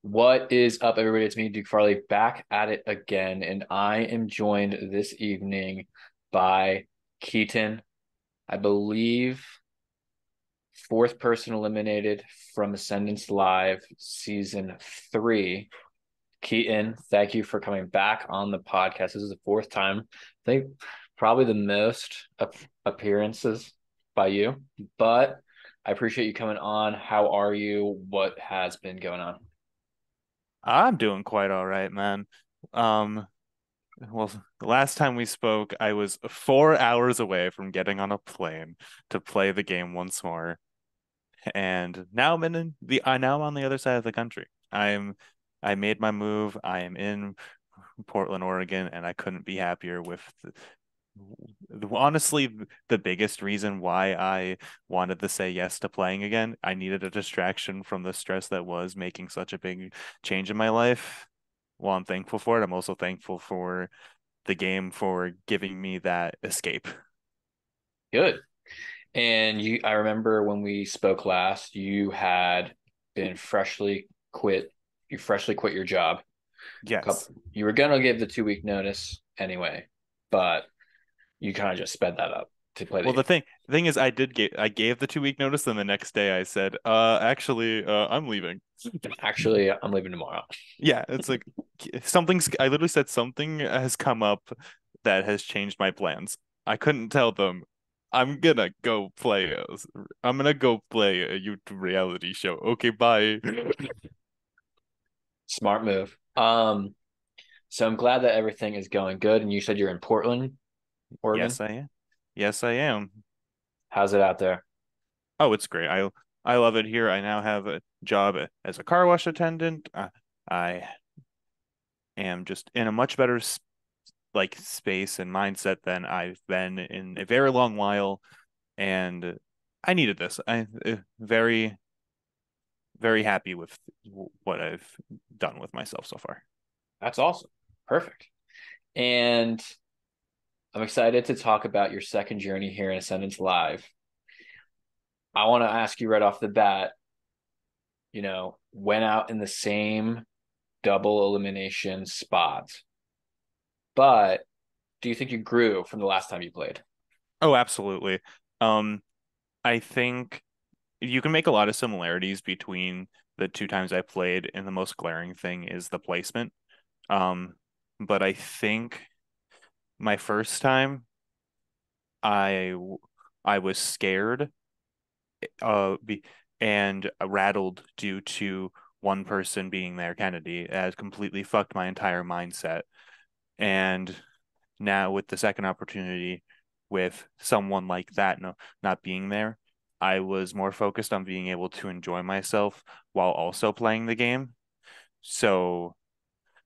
What is up, everybody? It's me, Duke Farley, back at it again, and I am joined this evening by Keaton. I believe fourth person eliminated from Ascendance Live season 3. Keaton, thank you for coming back on the podcast. This is the fourth time. I think probably the most appearances by you, but I appreciate you coming on. How are you? What has been going on? I'm doing quite all right, man. Um, well, the last time we spoke, I was 4 hours away from getting on a plane to play the game once more, and now now I'm on the other side of the country. I made my move. I am in Portland, Oregon, and I couldn't be happier with honestly the biggest reason why I wanted to say yes to playing again. I needed a distraction from the stress that was making such a big change in my life. While I'm thankful for it, I'm also thankful for the game for giving me that escape. Good. And I remember when we spoke last, you had been freshly quit. You freshly quit your job. Yes. You were gonna give the 2 week notice anyway, but you kind of just sped that up to play the Well, game. the thing is, I gave the 2 week notice, and the next day I said, actually, I'm leaving. Actually, I'm leaving tomorrow. Yeah, it's like I literally said something has come up that has changed my plans. I couldn't tell them I'm gonna go play I'm gonna go play a YouTube reality show. Okay, bye. Smart move. So I'm glad that everything is going good. And you said you're in Portland, Oregon. Yes, I am. Yes, I am. How's it out there? Oh, it's great. I love it here. I now have a job as a car wash attendant. I am just in a much better space and mindset than I've been in a very long while, and I needed this. I very very happy with what I've done with myself so far. That's awesome. Perfect. And I'm excited to talk about your second journey here in Ascendance Live. I want to ask you right off the bat, went out in the same double elimination spot, but do you think you grew from the last time you played? Oh, absolutely. Um, I think you can make a lot of similarities between the two times I played, and the most glaring thing is the placement. Um, but I think my first time, I I was scared, be, and rattled due to one person being there, Kennedy. It has completely fucked my entire mindset. And now with the second opportunity, with someone like that not being there, I was more focused on being able to enjoy myself while also playing the game. So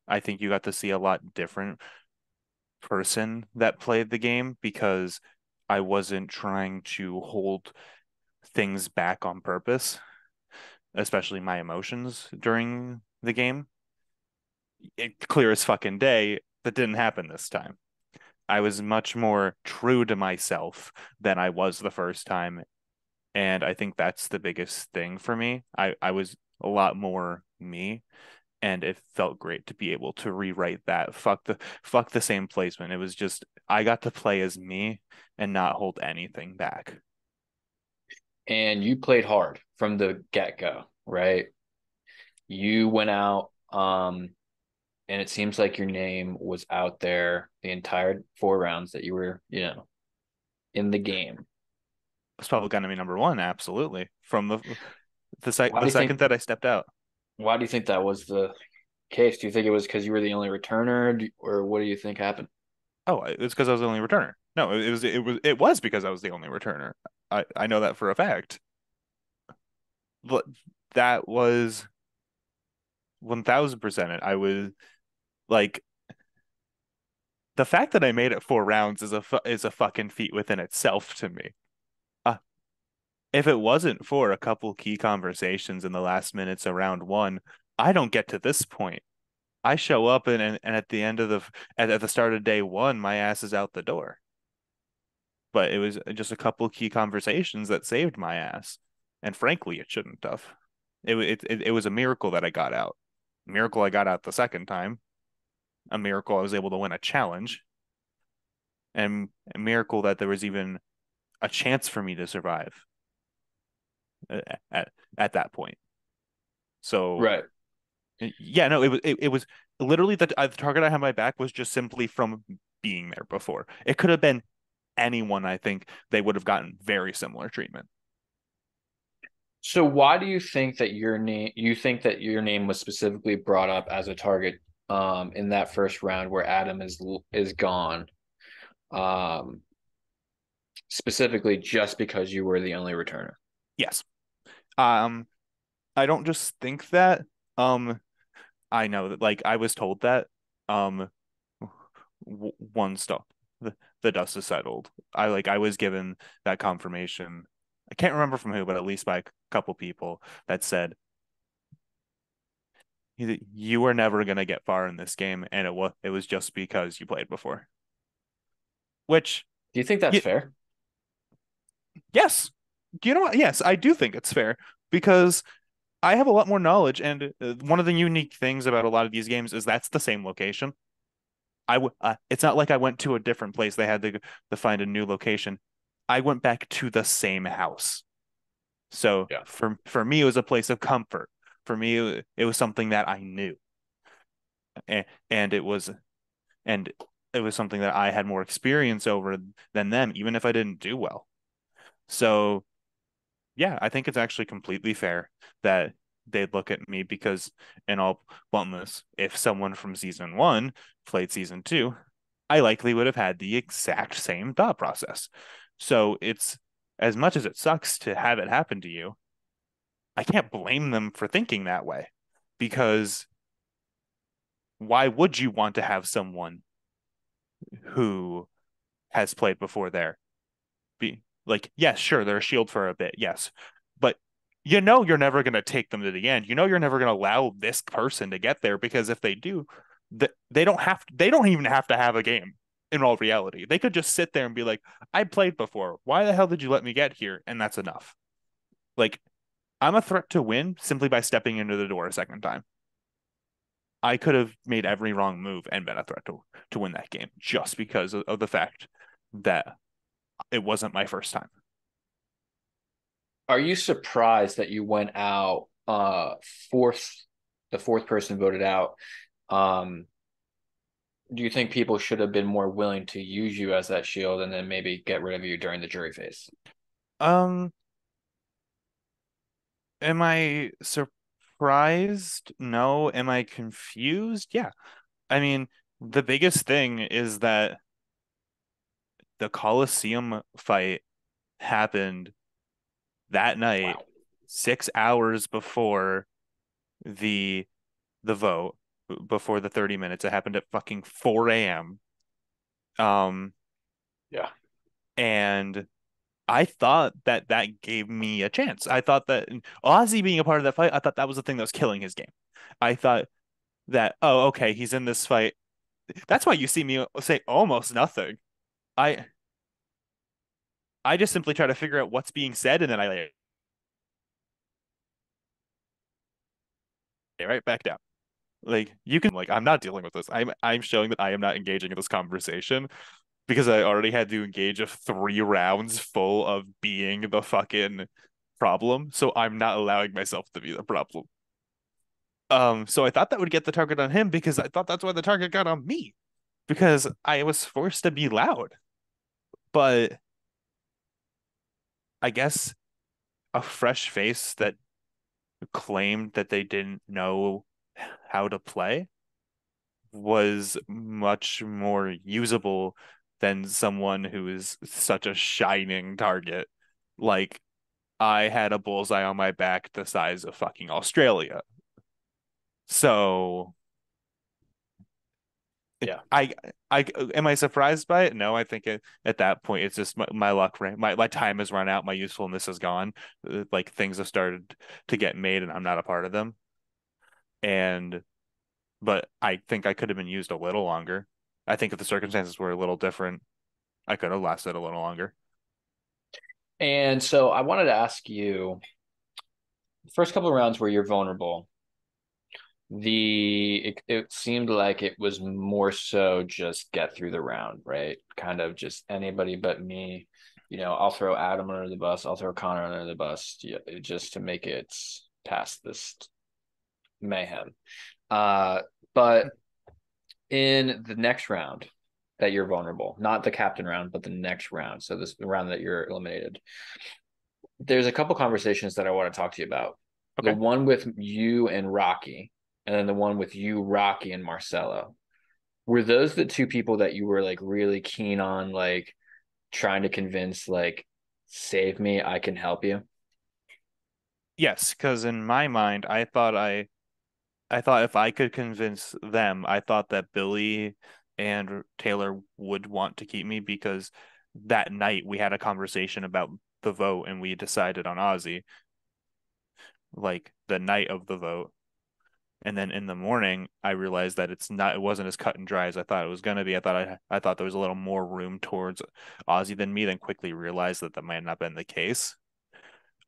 I think you got to see a lot different person that played the game because I wasn't trying to hold things back on purpose, especially my emotions during the game. Clear as fucking day, that didn't happen this time. I was much more true to myself than I was the first time. And I think that's the biggest thing for me. I was a lot more me, and it felt great to be able to rewrite that. Fuck the same placement. It was just I got to play as me and not hold anything back. And you played hard from the get-go, right? You went out, and it seems like your name was out there the entire 4 rounds that you were, in the game. It's probably gonna be number one, absolutely. From Why do the you think second that I stepped out. why do you think that was the case? Do you think it was because you were the only returner, or what do you think happened? Oh, it's because I was the only returner. No, it was because I was the only returner. I know that for a fact. But that was 1000% it. I was like the fact that I made it 4 rounds is a fucking feat within itself to me. Uh, if it wasn't for a couple key conversations in the last minutes of round one, I don't get to this point. I show up and at the end of at the start of day one, my ass is out the door. But it was just a couple key conversations that saved my ass. And frankly, it shouldn't have. It was a miracle that I got out. Miracle I got out the second time. A miracle I was able to win a challenge. And a miracle that there was even a chance for me to survive at that point. So Right. yeah, no, it was literally the target I had my back was just simply from being there before. It could have been anyone. I think they would have gotten very similar treatment. So why do you think that your name was specifically brought up as a target in that first round where Adam is gone? Um Specifically just because you were the only returner. Yes. Um, I don't just think that. Um, I know that like I was told that. Um, One stop, the dust is settled. I was given that confirmation. I can't remember from who, but at least by a couple people that said you were never gonna get far in this game, and it was just because you played before. Which, Do you think that's y fair? yes, you know what? Yes, I do think it's fair because I have a lot more knowledge, and one of the unique things about a lot of these games is that's the same location. It's not like I went to a different place. They had to find a new location. I went back to the same house. So Yeah. for me, it was a place of comfort. For me, it was something that I knew, and, and it was and it was something that I had more experience over than them, even if I didn't do well. So yeah, I think it's actually completely fair that they'd look at me because, in all bluntness, if someone from season one played season two, I likely would have had the exact same thought process. So it's as much as it sucks to have it happen to you, I can't blame them for thinking that way because why would you want to have someone who has played before there? Be like, yes, sure, they're a shield for a bit, yes, but you're never going to take them to the end. You're never going to allow this person to get there because if they do, they don't even have to have a game in all reality. They could just sit there and be like, I played before. Why the hell did you let me get here? And that's enough. Like, I'm a threat to win simply by stepping into the door a second time. I could have made every wrong move and been a threat to win that game just because of the fact that it wasn't my first time. Are you surprised that you went out fourth, the fourth person voted out? Um, do you think people should have been more willing to use you as that shield and then maybe get rid of you during the jury phase? Um, am I surprised? No. Am I confused? Yeah. I mean, the biggest thing is that the Coliseum fight happened that night, Wow. 6 hours before the the vote, before the 30 minutes. It happened at fucking 4 a.m. Um, Yeah. and I thought that that gave me a chance. I thought that Ozzy being a part of that fight, I thought that was the thing that was killing his game. I thought that, oh, okay, he's in this fight. That's why you see me say almost nothing. I I just simply try to figure out what's being said and then I lay right back down. Like you can like I'm not dealing with this. I'm showing that I am not engaging in this conversation because I already had to engage of 3 rounds full of being the fucking problem. So I'm not allowing myself to be the problem. So I thought that would get the target on him because I thought that's why the target got on me because I was forced to be loud. But I guess a fresh face that claimed that they didn't know how to play was much more usable than someone who is such a shining target. Like I had a bullseye on my back the size of fucking Australia. So Yeah. I I am I surprised by it? No, I think at that point it's just my luck my time has run out, my usefulness is gone. Like things have started to get made and I'm not a part of them. And but I think I could have been used a little longer. I think if the circumstances were a little different, I could have lasted a little longer. And so I wanted to ask you, the first couple of rounds where you're vulnerable, it seemed like it was more so just get through the round, right? Kind of just anybody but me. I'll throw Adam under the bus. I'll throw Connor under the bus, yeah, just to make it past this mayhem. But in the next round that you're vulnerable, not the captain round, but the next round. So this round that you're eliminated. There's a couple conversations that I want to talk to you about. The Okay. one with you and Rocky, and then the one with you, Rocky, and Marcelo. Were those the two people that you were like really keen on, like trying to convince, like, save me, I can help you? Yes, because in my mind, I thought if I could convince them, I thought that Billy and Taylor would want to keep me because that night we had a conversation about the vote and we decided on Ozzy, like the night of the vote. And then in the morning, I realized that it wasn't as cut and dry as I thought it was gonna be. I thought there was a little more room towards Ozzy than me, then quickly realized that that might not have been the case.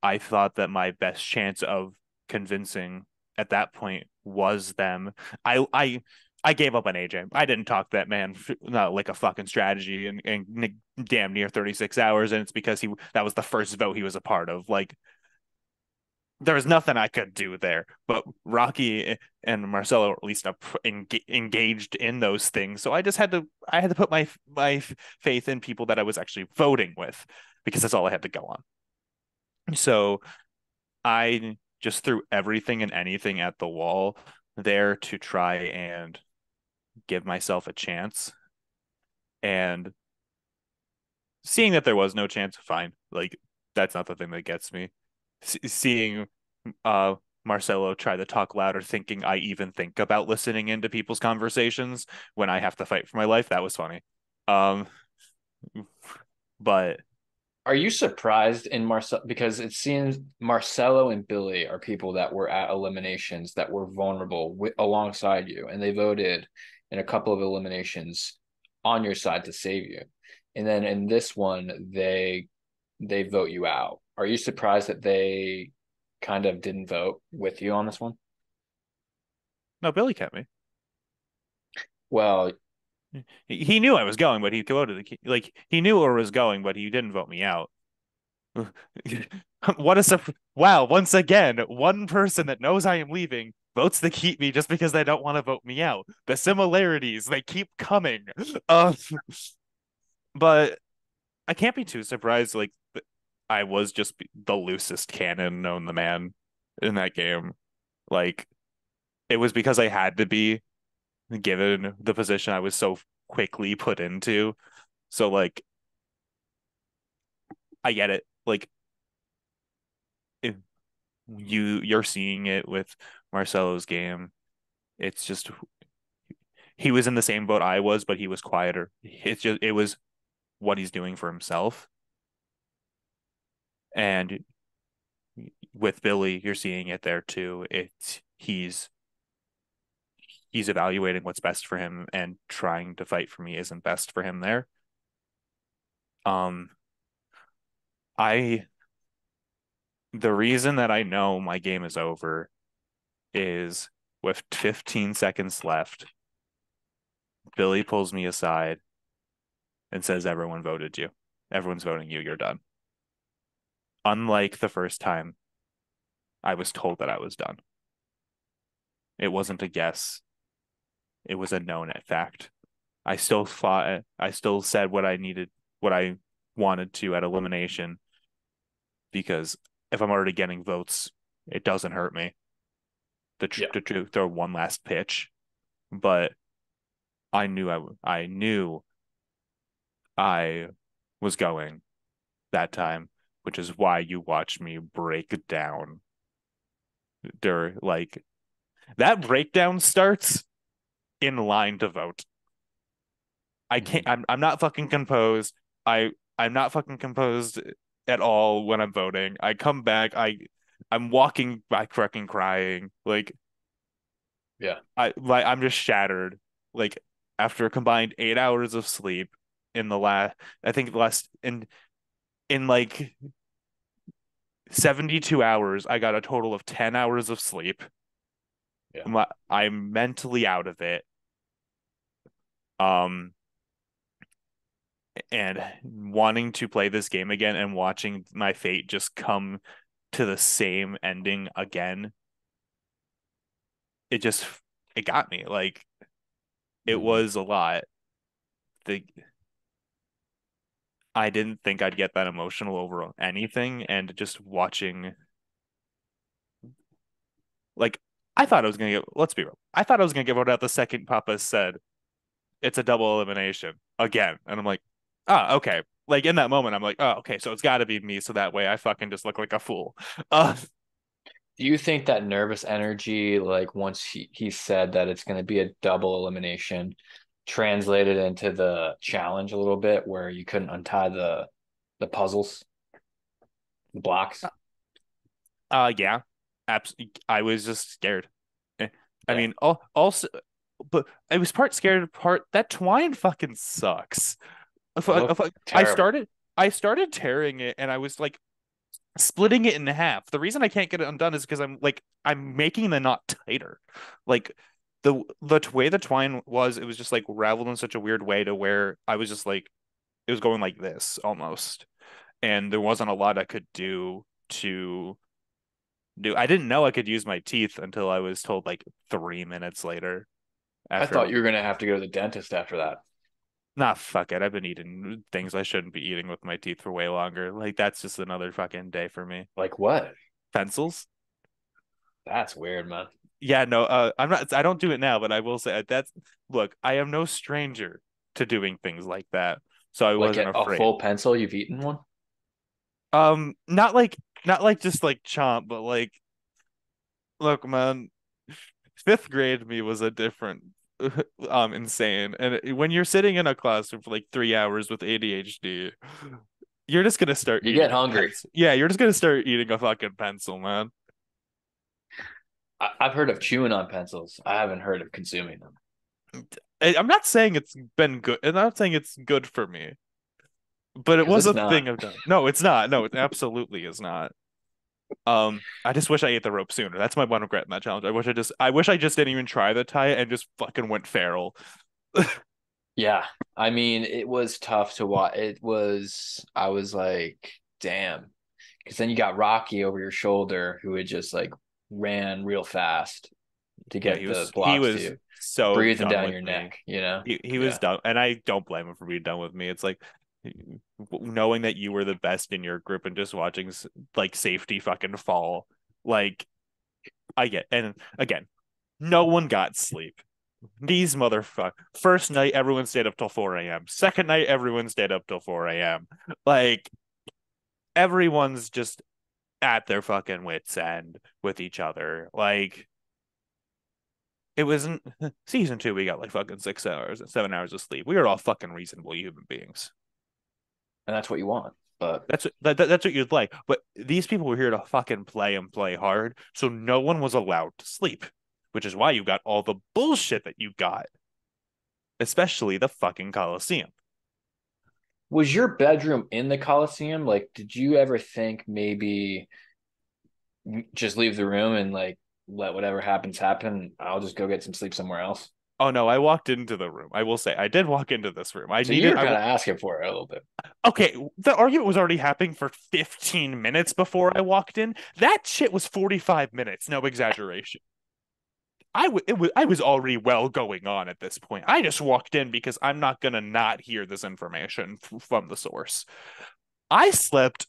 I thought that my best chance of convincing at that point was them. I I I gave up on AJ. I didn't talk that man not like a fucking strategy and damn near 36 hours, and it's because he that was the first vote he was a part of. Like there was nothing I could do there. But Rocky and Marcelo, at least, engaged in those things. So I had to put my faith in people that I was actually voting with because that's all I had to go on. So I just threw everything and anything at the wall there to try and give myself a chance. And seeing that there was no chance, fine. Like that's not the thing that gets me. Seeing uh Marcelo try to talk louder, thinking I even think about listening into people's conversations when I have to fight for my life, that was funny. Um, but Are you surprised in Marcel, because it seems Marcelo and Billy are people that were at eliminations that were vulnerable alongside you, and they voted in a couple of eliminations on your side to save you, and then in this one they vote you out. Are you surprised that they kind of didn't vote with you on this one? no, Billy kept me. Well, He knew I was going, but he voted like he knew where I was going, but he didn't vote me out. What a wow! Once again, one person that knows I am leaving votes to keep me just because they don't want to vote me out. The similarities they keep coming. Uh, but I can't be too surprised. Like I was just the loosest cannon known the man in that game. Like it was because I had to be given the position I was so quickly put into. So like I get it. Like if you're seeing it with Marcelo's game. It's just he was in the same boat I was, but he was quieter. It was what he's doing for himself. And with Billy, you're seeing it there too. It's he's evaluating what's best for him and trying to fight for me isn't best for him there. Um I the reason that I know my game is over is with 15 seconds left, Billy pulls me aside and says everyone voted you. Everyone's voting you, you're done. Unlike the first time, I was told that I was done. It wasn't a guess. It was a known fact. I still fought. I still said what I needed, what I wanted to at elimination, because if I'm already getting votes, it doesn't hurt me yeah. to throw one last pitch. But I knew I was going that time, which is why you watch me break down. There, like that breakdown starts in line to vote. I can't. Mhm. I'm not fucking composed. I'm not fucking composed at all when I'm voting. I come back. I'm walking back, fucking crying. Yeah. I'm just shattered. Like after a combined 8 hours of sleep in the last, I think the last in like 72 hours, I got a total of 10 hours of sleep. Yeah. I'm mentally out of it. Um, and wanting to play this game again and watching my fate just come to the same ending again, it just it got me. Like it Mhm. was a lot. The I didn't think I'd get that emotional over anything, and just watching like I thought I was gonna get. Let's be real. I thought I was gonna get voted out the second Papa said it's a double elimination again, and I'm like, ah, okay. Like in that moment, I'm like, oh, okay, so it's got to be me, so that way I fucking just look like a fool. Uh, Do you think that nervous energy, like once he said that it's going to be a double elimination, translated into the challenge a little bit where you couldn't untie the puzzles, the blocks? yeah, absolutely. I was just scared. Eh, I Yeah. mean, also, but I was part scared, part that twine fucking sucks. It looked I terrible. started tearing it, and I was like splitting it in half. The reason I can't get it undone is because I'm making the knot tighter. Like the way the twine was, it was just like raveled in such a weird way to where I was just like it was going like this almost, and there wasn't a lot I could do to do. I didn't know I could use my teeth until I was told like 3 minutes later I after. thought you were going to have to go to the dentist after that. Nah, fuck it. I've been eating things I shouldn't be eating with my teeth for way longer. Like that's just another fucking day for me. Like what? Pencils? That's weird, man. Yeah, no, I don't do it now, but I will say that's look, I am no stranger to doing things like that. So I Like wasn't a afraid. full pencil, you've eaten one? Not like just like chomp, but like look, man, fifth grade me was a different insane. And when you're sitting in a classroom for like 3 hours with ADHD, you're just gonna start You get eating a hungry. pencil. Yeah, you're just gonna start eating a fucking pencil, man. I've heard of chewing on pencils. I haven't heard of consuming them I'm not saying it's been good. I'm not saying it's good for me, but it because was it's a not. thing I've done. No, it's not. No, it absolutely is not. I just wish I ate the rope sooner. That's my one regret in that challenge. I wish I just didn't even try the tie and just fucking went feral. Yeah. I mean, it was tough to watch. I was like, damn. Because then you got Rocky over your shoulder who had just like ran real fast to Yeah, get he the was he blocks to was you, so breathing done down with your me. neck, you know? He was Yeah. done, and I don't blame him for being done with me. It's like knowing that you were the best in your group and just watching like safety fucking fall. Like I get, and again, no one got sleep. These motherfuckers. First night, everyone stayed up till 4 a.m. Second night, everyone stayed up till 4 a.m. Like everyone's just at their fucking wits end with each other. Like it wasn't season two. We got like fucking 6 hours, 7 hours of sleep. We are all fucking reasonable human beings. And that's what you want. But That's what you'd like. But these people were here to fucking play and play hard, so no one was allowed to sleep, which is why you got all the bullshit that you got, especially the fucking Coliseum. was your bedroom in the Coliseum? Like, did you ever think maybe just leave the room and like let whatever happens happen? I'll just go get some sleep somewhere else. Oh no, I walked into the room. I will say I did walk into this room. So you were kind of asking for it a little bit. Okay, the argument was already happening for 15 minutes before I walked in. That shit was 45 minutes, no exaggeration. I was already well going on at this point. I just walked in because I'm not gonna not hear this information from the source. I slept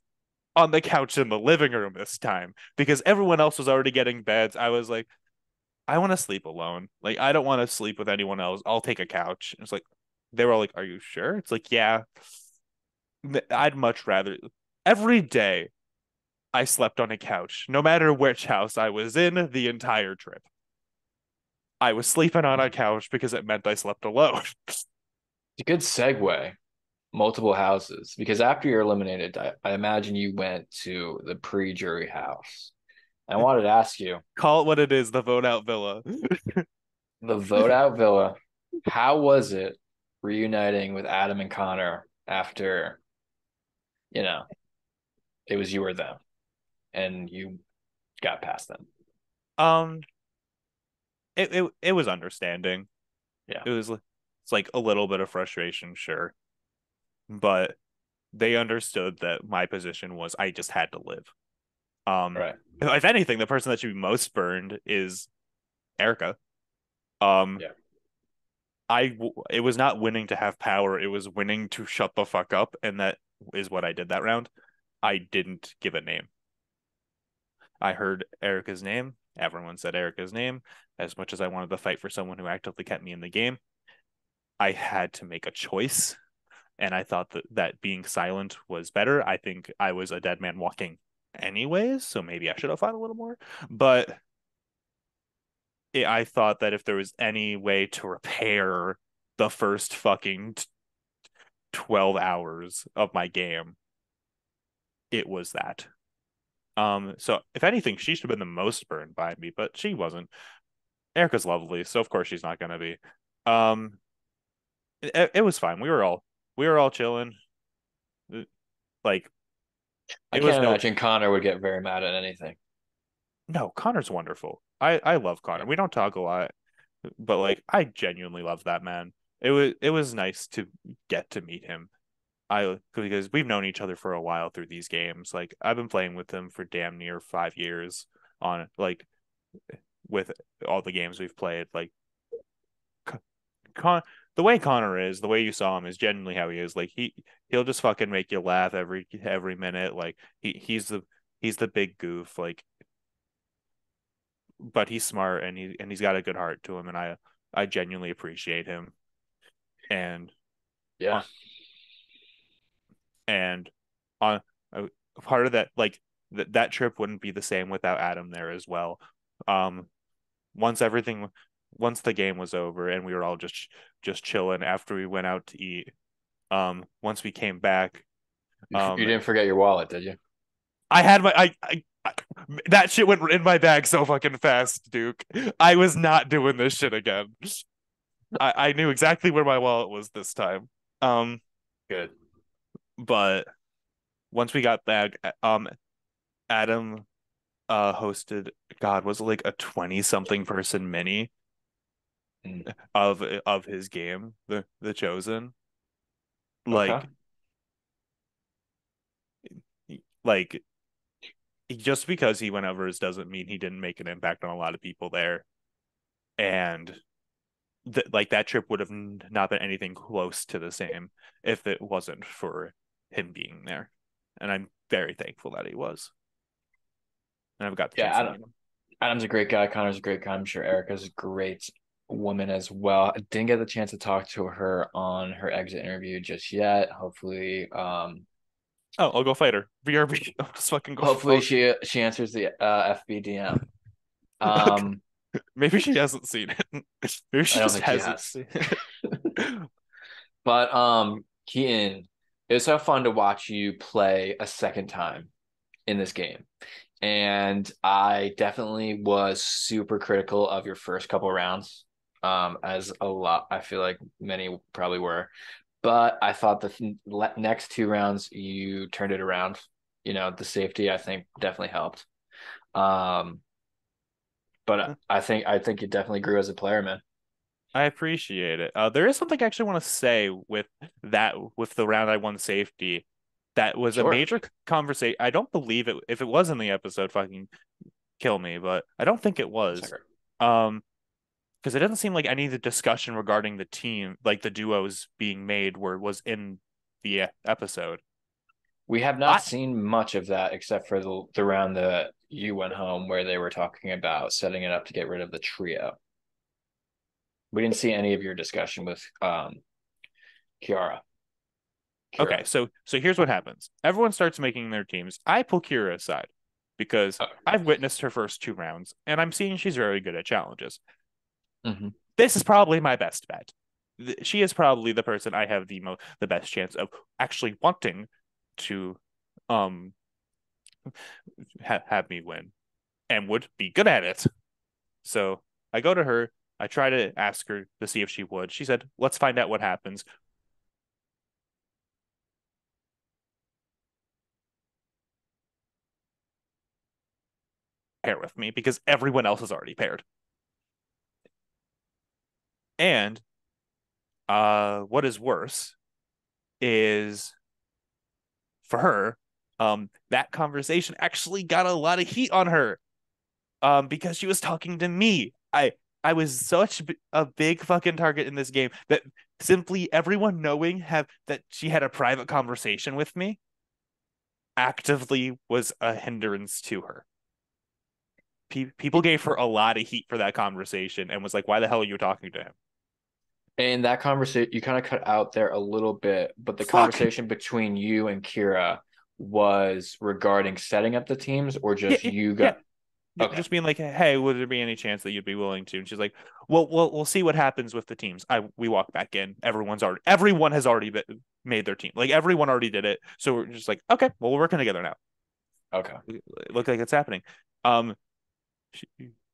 on the couch in the living room this time because everyone else was already getting beds. I was like, I want to sleep alone. Like, I don't want to sleep with anyone else. I'll take a couch. It's like, they were all like, are you sure? It's like, yeah, I'd much rather. Every day I slept on a couch, no matter which house I was in the entire trip. I was sleeping on a couch because it meant I slept alone. It's a good segue. Multiple houses because after you're eliminated, I imagine you went to the pre-jury house. I wanted to ask you Call it what it is, the vote out villa. the vote out villa. How was it reuniting with Adam and Connor after you know it was you or them and you got past them? Um, it was understanding. Yeah. It's like a little bit of frustration, sure, but they understood that my position was I just had to live. Right. If anything, the person that should be most burned is Erica. Um, Yeah. it was not winning to have power, it was winning to shut the fuck up, and that is what I did that round. I didn't give a name. I heard Erica's name. Everyone said Erica's name. As much as I wanted to fight for someone who actively kept me in the game, I had to make a choice. And I thought that being silent was better. I think I was a dead man walking anyways, so maybe I should have fought a little more. But I thought that if there was any way to repair the first fucking 12 hours of my game, it was that. So if anything, she should have been the most burned by me, but she wasn't. Erica's lovely, so of course she's not gonna be. Um, it was fine. We were all chilling. Like I it was can't no imagine Connor would get very mad at anything. no, Connor's wonderful. I love Connor. Yeah. We don't talk a lot, but like I genuinely love that man. It was nice to get to meet him. I because we've known each other for a while through these games. Like I've been playing with him for damn near 5 years on like with all the games we've played. Like Con the way Connor is, the way you saw him is genuinely how he is. Like he'll just fucking make you laugh every minute. Like he's the big goof. Like but he's smart and he's got a good heart to him, and I genuinely appreciate him. And Yeah. uh, and on part of that that trip wouldn't be the same without Adam there as well. Um, once everything once the game was over and we were all just chilling after we went out to eat. Once we came back, You um, didn't forget your wallet, did you? I had my I that shit went in my bag so fucking fast, Duke. I was not doing this shit again. I knew exactly where my wallet was this time. Um, Good. but once we got back, Adam hosted, God, was it like a 20 something person mini Mm. of his game, the Chosen. Okay. Like like just because he went overs doesn't mean he didn't make an impact on a lot of people there. And like that trip would have not been anything close to the same if it wasn't for him being there. And I'm very thankful that he was. And I've got the Yeah, chance to meet him. Adam's a great guy. Connor's a great guy. I'm sure Erica's a great woman as well. I didn't get the chance to talk to her on her exit interview just yet. Oh, I'll go fight her. BRB. I'll just fucking go. Hopefully she answers the FBDM. Um, Maybe she hasn't seen it. Maybe I she don't just think she hasn't has. seen it. But Keaton, it was so fun to watch you play a second time in this game. And I definitely was super critical of your first couple rounds. As a lot, I feel like many probably were. But I thought the next two rounds you turned it around. You know, the safety I think definitely helped. Um, but I think you definitely grew as a player, man. I appreciate it. There is something I actually want to say with the round I won safety. That was a Sure. major conversation. I don't believe it. If it was in the episode, fucking kill me. But I don't think it was. Second. Um, because it doesn't seem like any of the discussion regarding the team, like the duos being made, was in the episode. We have not I seen much of that except for the round that you went home where they were talking about setting it up to get rid of the trio. We didn't see any of your discussion with Kiara. Okay, Kira. so here's what happens. Everyone starts making their teams. I pull Kira aside because Oh. I've witnessed her first two rounds, and I'm seeing she's very good at challenges. Mhm. This is probably my best bet. She is probably the person I have the best chance of actually wanting to um have me win and would be good at it. So I go to her. I try to ask her to see if she would. She said, "Let's find out what happens." Pair with me because everyone else is already paired. And what is worse is for her, that conversation actually got a lot of heat on her, because she was talking to me. I was such a big fucking target in this game that simply everyone knowing have that she had a private conversation with me actively was a hindrance to her. People gave her a lot of heat for that conversation and was like, "Why the hell are you talking to him?" In that conversation, you kind of cut out there a little bit, but the Fuck. conversation between you and Kira was regarding setting up the teams or Yeah, just yeah, you yeah. got okay. Just being like, "Hey, would there be any chance that you'd be willing to?" And she's like, "Well, we'll see what happens with the teams." We walk back in. Everyone has already made their team. Like everyone already did it. So we're just like, okay, well, we're working together now. Okay. It look like it's happening. Um, she,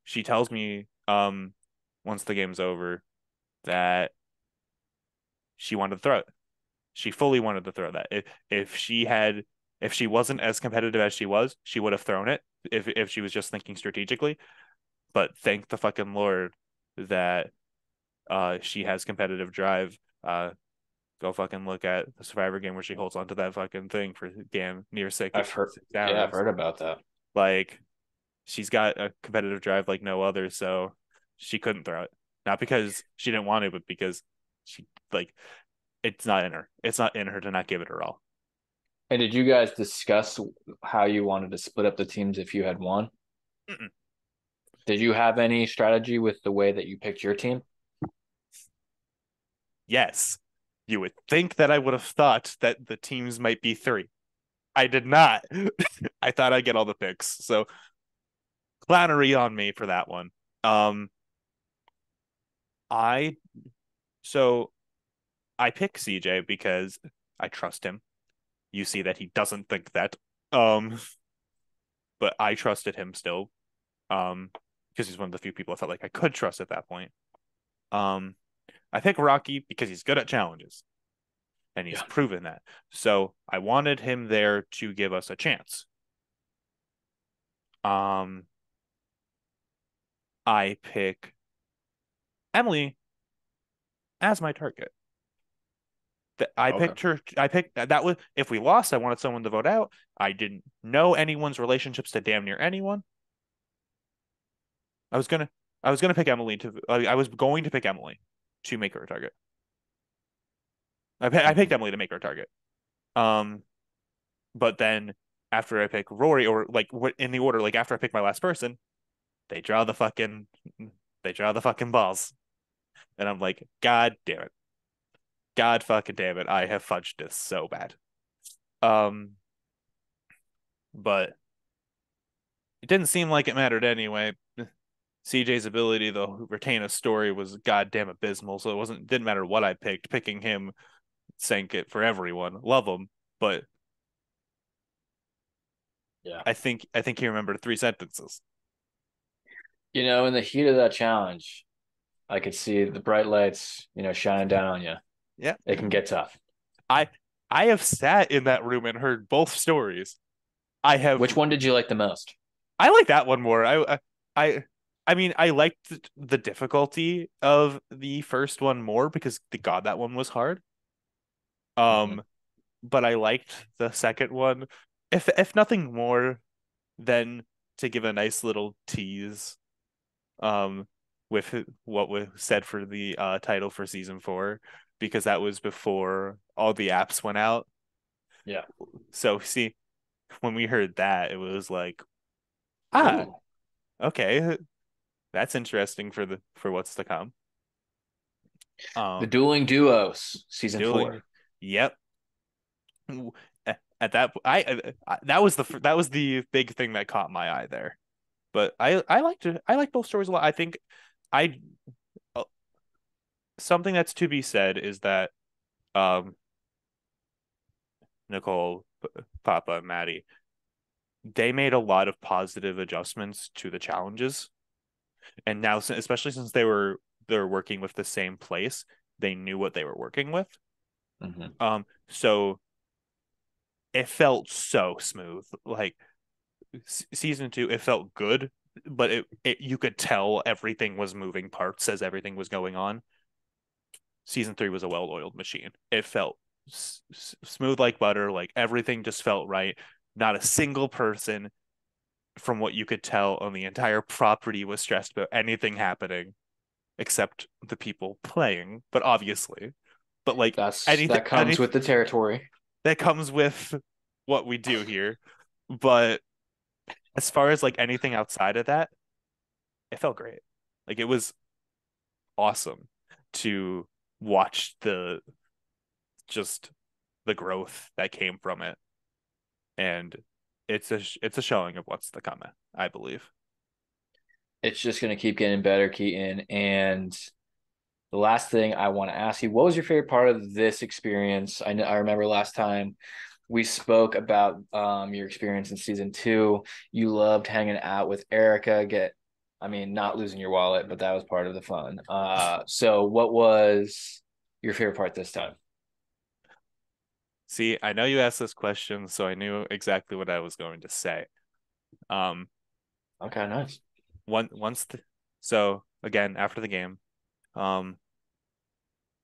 she tells me, once the game's over, that she wanted to throw it. She fully wanted to throw that. If she wasn't as competitive as she was, she would have thrown it if she was just thinking strategically. But thank the fucking Lord that she has competitive drive. Go fucking look at the Survivor game where she holds onto that fucking thing for damn near I've heard, 6 hours. I've heard about that. Like she's got a competitive drive like no other, so she couldn't throw it. Not because she didn't want to, but because she like it's not in her. It's not in her to not give it her all. And did you guys discuss how you wanted to split up the teams if you had won? Mm-mm. Did you have any strategy with the way that you picked your team? Yes, you would think that I would have thought that the teams might be three. I did not. I thought I'd get all the picks. So clownery on me for that one. Um, I so I pick CJ because I trust him. You see that he doesn't think that. Um, but I trusted him still. Um, because he's one of the few people I felt like I could trust at that point. Um, I pick Rocky because he's good at challenges and he's Yeah. proven that. So I wanted him there to give us a chance. Um, I pick Emily as my target. That I Okay. picked her. I picked that was if we lost, I wanted someone to vote out. I didn't know anyone's relationships to damn near anyone. I was gonna I was gonna pick Emily to I was going to pick Emily to make her a target. I Hmm. picked Emily to make her a target. Um, but then after I pick Rory or like in the order, like after I pick my last person, they draw the fucking they draw the fucking balls. And I'm like, God damn it. God fucking damn it. I have fudged this so bad. Um, but it didn't seem like it mattered anyway. CJ's ability to retain a story was goddamn abysmal, so didn't matter what I picked. Picking him sank it for everyone. Love him, but Yeah. I think he remembered three sentences. In the heat of that challenge, I could see the bright lights, shining down on you. Yeah, It can get tough. I I have sat in that room and heard both stories. I have Which one did you like the most? I like that one more. I I mean I liked the difficulty of the first one more because the God that one was hard. Hmm. Um, but I liked the second one, if nothing more than to give a nice little tease. Um, with what was said for the title for season four, because that was before all the apps went out. Yeah. So see, when we heard that, it was like, ah, Ooh. okay, that's interesting for what's to come. The Um, Dueling Duos, season four. Dueling, yep. At that, that was that was the big thing that caught my eye there. But I like both stories a lot. I think I uh, something that's to be said is that um Nicole, Papa, and Maddie, they made a lot of positive adjustments to the challenges, and now especially since they're working with the same place, they knew what they were working with. Hmm. So it felt so smooth. Like season two, it felt good, but it you could tell everything was moving parts as everything was going on. season 3 was a well-oiled machine. It felt smooth like butter, like everything just felt right. Not a single person, from what you could tell on the entire property, was stressed about anything happening except the people playing, but obviously. But like anything That comes with the territory. that comes with what we do here. But as far as like anything outside of that, it felt great. Like it was awesome to watch the just the growth that came from it, and it's a showing of what's to come, I believe. It's just going to keep getting better, Keaton. And the last thing I want to ask you, what was your favorite part of this experience? I remember last time we spoke about your experience in season 2. You loved hanging out with Erica, I mean, not losing your wallet, but that was part of the fun. So what was your favorite part this time? See, I know you asked this question, so I knew exactly what I was going to say. Um, Okay, nice. once the, so again after the game, um,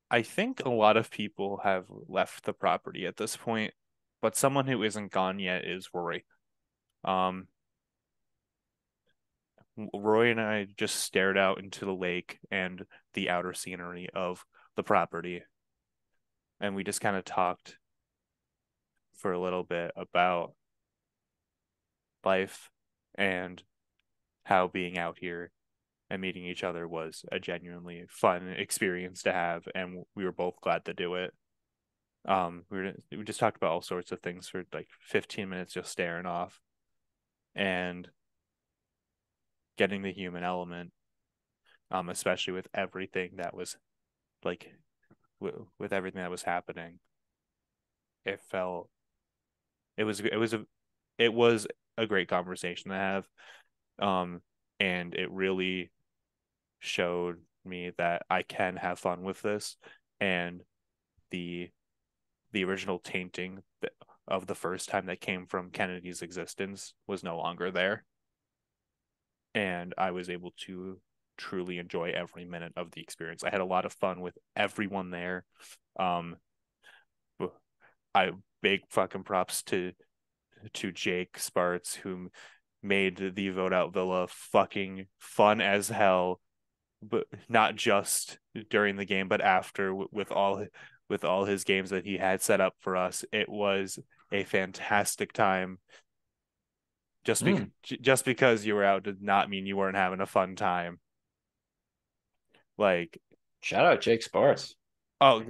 I think a lot of people have left the property at this point, but someone who isn't gone yet is Rory. Um, Roy and I just stared out into the lake and the outer scenery of the property, and we just kind of talked for a little bit about life and how being out here and meeting each other was a genuinely fun experience to have, and we were both glad to do it. We just talked about all sorts of things for like 15 minutes, just staring off and getting the human element, especially with everything that was like with everything that was happening. It felt it was a great conversation to have, um, and it really showed me that I can have fun with this, and the the original tainting of the first time that came from Kennedy's existence was no longer there, and I was able to truly enjoy every minute of the experience. I had a lot of fun with everyone there. Um, I big fucking props to Jake Sparts, who made the Vote Out Villa fucking fun as hell, but not just during the game, but after, with all his games that he had set up for us. It was a fantastic time. Mm, Just because you were out did not mean you weren't having a fun time. Like, shout out Jake Sparks. oh,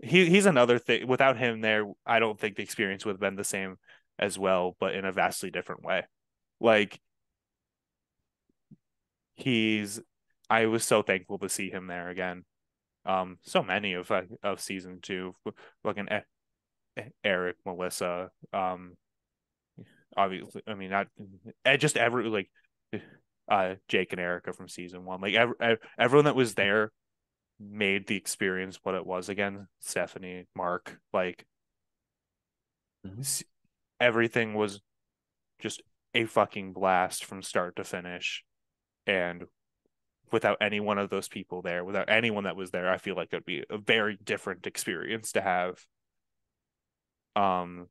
he's another thing. Without him there, I don't think the experience would have been the same as well, but in a vastly different way. Like he's I was so thankful to see him there again. So many of season 2, fucking Eric, Melissa, obviously, I mean, not just every like Jake and Erica from season 1, like everyone that was there made the experience what it was again. Stephanie, Mark, like Mhm. everything was just a fucking blast from start to finish. And without any one of those people there, without anyone that was there, I feel like it would be a very different experience to have. Um,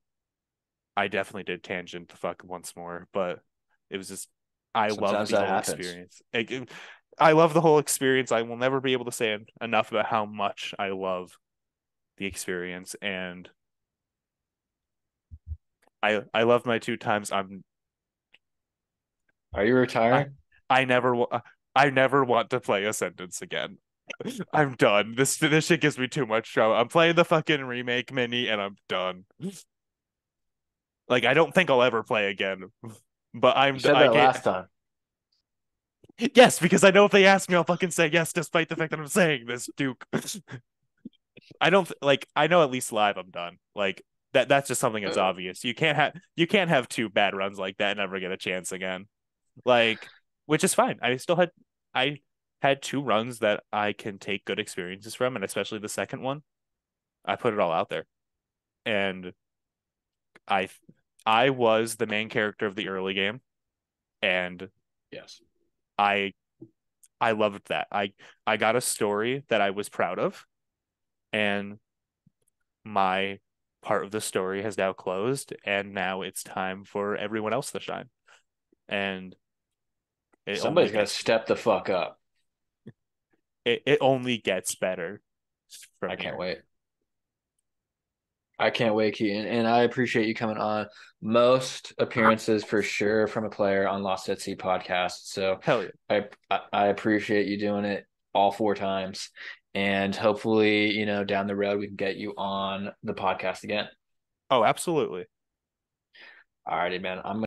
I definitely did tangent the fuck once more, but it was just I love Sometimes the that whole happens. experience. I love the whole experience. I will never be able to say enough about how much I love the experience, and I love my 2 times. Are you I retiring? I never I never want to play Ascendance again. I'm done. This shit gives me too much trouble. I'm playing the fucking remake mini and I'm done. Like I don't think I'll ever play again. But You said I that can't. last time. Yes, because I know if they ask me, I'll fucking say yes, despite the fact that I'm saying this, Duke. I don't like. I know at least live, I'm done. Like that's just something that's Uh, obvious. You can't have 2 bad runs like that and never get a chance again. Like, which is fine. I had 2 runs that I can take good experiences from, and especially the second one, I put it all out there, and I I was the main character of the early game, and yes. I I loved that. I got a story that I was proud of, and my part of the story has now closed, and now it's time for everyone else to shine. And it only Somebody's got to gets step the fuck up. it only gets better from I can't here. wait. I can't wait, Keaton. And I appreciate you coming on. Most appearances for sure from a player on Lost at Sea podcast. So Hell yeah. I appreciate you doing it all four times. And hopefully, down the road we can get you on the podcast again. Oh, absolutely. All righty, man. I'm